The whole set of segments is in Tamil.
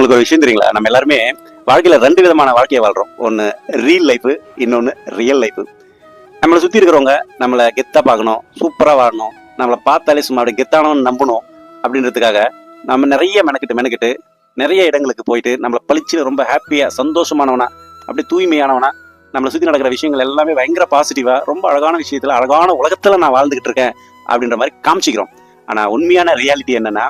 உங்களுக்கு ஒரு விஷயம் தெரியுங்களா? நம்ம எல்லாருமே வாழ்க்கையில 2 விதமான வாழ்க்கையை வாழ்றோம். ஒன்னு ரீல் லைஃப், இன்னொன்னு ரியல் லைஃப். நம்மளை சுத்தி இருக்கிறவங்க நம்மளை கெத்தா பார்க்கணும், சூப்பரா வாழணும், நம்மளை பார்த்தாலே சும்மா அப்படி கெத்தானவன்னு நம்பணும் அப்படின்றதுக்காக நம்ம நிறைய மெனக்கிட்டு நிறைய இடங்களுக்கு போயிட்டு நம்மளை பளிச்சு ரொம்ப ஹாப்பியா சந்தோஷமானவனா அப்படி தூய்மையானவனா நம்மளை சுத்தி நடக்கிற விஷயங்கள் எல்லாமே பயங்கர பாசிட்டிவா ரொம்ப அழகான விஷயத்துல அழகான உலகத்துல நான் வாழ்ந்துகிட்டு இருக்கேன் அப்படின்ற மாதிரி காமிச்சிக்கிறோம். ஆனா உண்மையான ரியாலிட்டி என்னன்னா,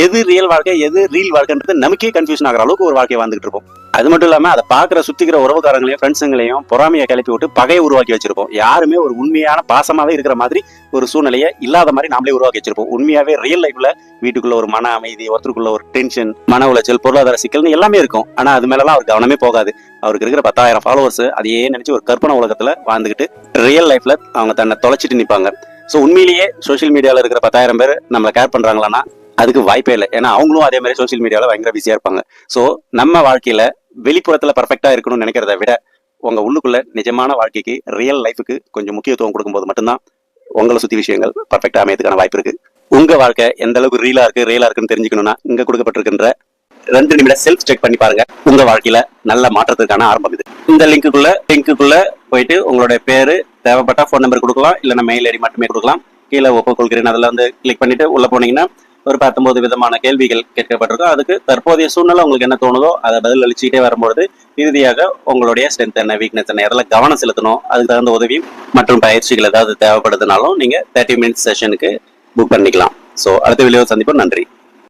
எது ரியல் வாழ்க்கை எது ரீல் வாழ்க்கைன்றது நமக்கே கன்ஃபியூஷன் ஆகிற அளவுக்கு ஒரு வாழ்க்கையை வாழ்ந்துட்டு இருப்போம். அது மட்டும் இல்லாம அதை பாக்குற சுத்திக்கிற உறவுக்காரங்களையும் ஃப்ரெண்ட்ஸுங்களையும் பொறாமையை கிளப்பி விட்டு பகையை உருவாக்கி வச்சிருப்போம். யாருமே ஒரு உண்மையான பாசமாவே இருக்கிற மாதிரி ஒரு சூழ்நிலையை இல்லாத மாதிரி நாமளே உருவாக்கி வச்சிருப்போம். உண்மையாவே ரியல் லைஃப்ல வீட்டுக்குள்ள ஒரு மன அமைதி, ஒருத்தருக்குள்ள ஒரு டென்ஷன், மன உளைச்சல், பொருளாதார சிக்கல்னு எல்லாமே இருக்கும். ஆனா அது மேலலாம் அவர் கவனமே போகாது. அவருக்கு இருக்கிற 10,000 ஃபாலோவர்ஸ் அதையே நினைச்சு ஒரு கற்பனை உலகத்துல வாழ்ந்துகிட்டு ரியல் லைஃப்ல அவங்க தன்னை தொலைச்சிட்டு நிற்பாங்க. ஸோ உண்மையிலேயே சோசியல் மீடியாவில் இருக்கிற 10,000 பேர் நம்மளை கேர் பண்றாங்களான்னா அதுக்கு வாய்ப்பே இல்லை. ஏன்னா அவங்களும் அதே மாதிரி சோசியல் மீடியாவில் பயங்கர பிஸியா இருப்பாங்க. ஸோ நம்ம வாழ்க்கையில வெளிப்புறத்துல பர்ஃபெக்டா இருக்கணும்னு நினைக்கிறத விட உங்க உள்ளுக்குள்ள நிஜமான வாழ்க்கைக்கு ரியல் லைஃபுக்கு கொஞ்சம் முக்கியத்துவம் கொடுக்கும்போது மட்டும்தான் உங்களை சுத்தி விஷயங்கள் பர்ஃபெக்டா அமையதுக்கான வாய்ப்பு இருக்கு. உங்க வாழ்க்கை எந்த அளவுக்கு ரியலா இருக்குன்னு தெரிஞ்சுக்கணும்னா இங்க கொடுக்கப்பட்டிருக்கின்ற 2 நிமிட செல்ஃப் செக் பண்ணி பாருங்க. உங்க வாழ்க்கையில நல்ல மாற்றத்துக்கான ஆரம்பம் இது. இந்த லிங்க்குள்ள போயிட்டு உங்களுடைய பேரு, தேவைப்பட்ட ஃபோன் நம்பர் கொடுக்கலாம், இல்லைன்னா மெயில் ஐடி மட்டுமே கொடுக்கலாம். கீழே ஒப்புக்கொள்கிறேன் அதில் வந்து கிளிக் பண்ணிட்டு உள்ள போனீங்கன்னா ஒரு 19 விதமான கேள்விகள் கேட்கப்பட்டிருக்கும். அதுக்கு தற்போதைய சூழ்நிலை உங்களுக்கு என்ன தோணுதோ அதை பதில் அளிச்சுக்கிட்டே வரும்பொழுது இறுதியாக உங்களுடைய ஸ்ட்ரென்த் என்ன, வீக்னஸ் என்ன, எதில் கவனம் செலுத்தணும், அதுக்கு தகுந்த உதவி மற்றும் பயிற்சிகள் ஏதாவது தேவைப்படுதுனாலும் நீங்க 30 மினிட்ஸ் செஷனுக்கு புக் பண்ணிக்கலாம். ஸோ அடுத்த வீடியோ சந்திப்போம். நன்றி.